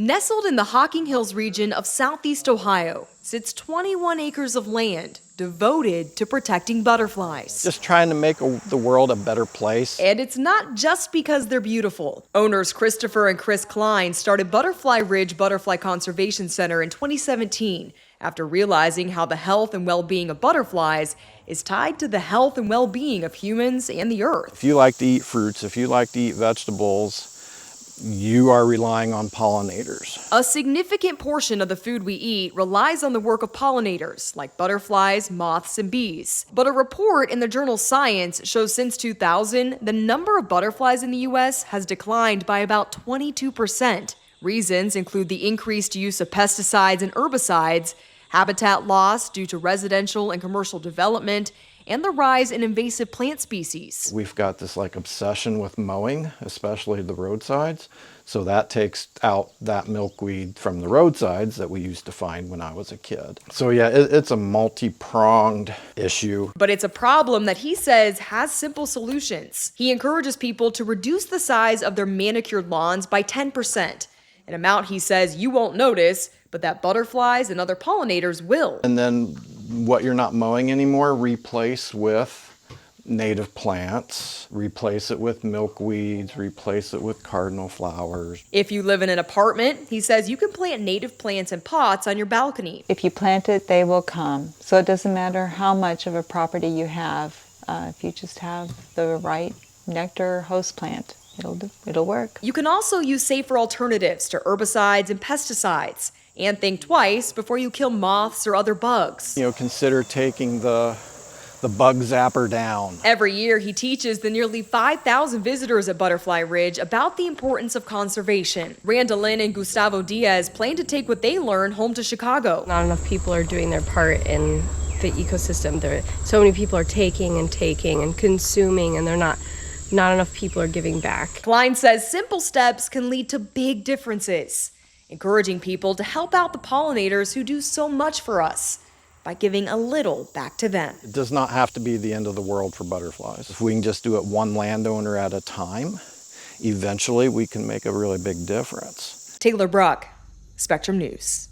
Nestled in the Hocking Hills region of southeast Ohio sits 21 acres of land devoted to protecting butterflies. Just trying to make the world a better place. And it's not just because they're beautiful. Owners Christopher and Chris Klein started Butterfly Ridge Butterfly Conservation Center in 2017 after realizing how the health and well-being of butterflies is tied to the health and well-being of humans and the earth. If you like to eat fruits, if you like to eat vegetables, you are relying on pollinators. A significant portion of the food we eat relies on the work of pollinators, like butterflies, moths, and bees. But a report in the journal Science shows since 2000, the number of butterflies in the U.S. has declined by about 22%. Reasons include the increased use of pesticides and herbicides, habitat loss due to residential and commercial development, and the rise in invasive plant species. We've got this obsession with mowing, especially the roadsides. So that takes out that milkweed from the roadsides that we used to find when I was a kid. So yeah, it's a multi-pronged issue. But it's a problem that he says has simple solutions. He encourages people to reduce the size of their manicured lawns by 10%, an amount he says you won't notice, but that butterflies and other pollinators will. And then what you're not mowing anymore, replace with native plants, replace it with milkweeds, replace it with cardinal flowers. If you live in an apartment, he says you can plant native plants in pots on your balcony. If you plant it, they will come. So it doesn't matter how much of a property you have. If you just have the right nectar host plant, it'll work. You can also use safer alternatives to herbicides and pesticides, and think twice before you kill moths or other bugs. Consider taking the bug zapper down. Every year, he teaches the nearly 5,000 visitors at Butterfly Ridge about the importance of conservation. Randa Lynn and Gustavo Diaz plan to take what they learn home to Chicago. Not enough people are doing their part in the ecosystem. So many people are taking and consuming, and not enough people are giving back. Klein says simple steps can lead to big differences, encouraging people to help out the pollinators who do so much for us by giving a little back to them. It does not have to be the end of the world for butterflies. If we can just do it one landowner at a time, eventually we can make a really big difference. Taylor Bruck, Spectrum News.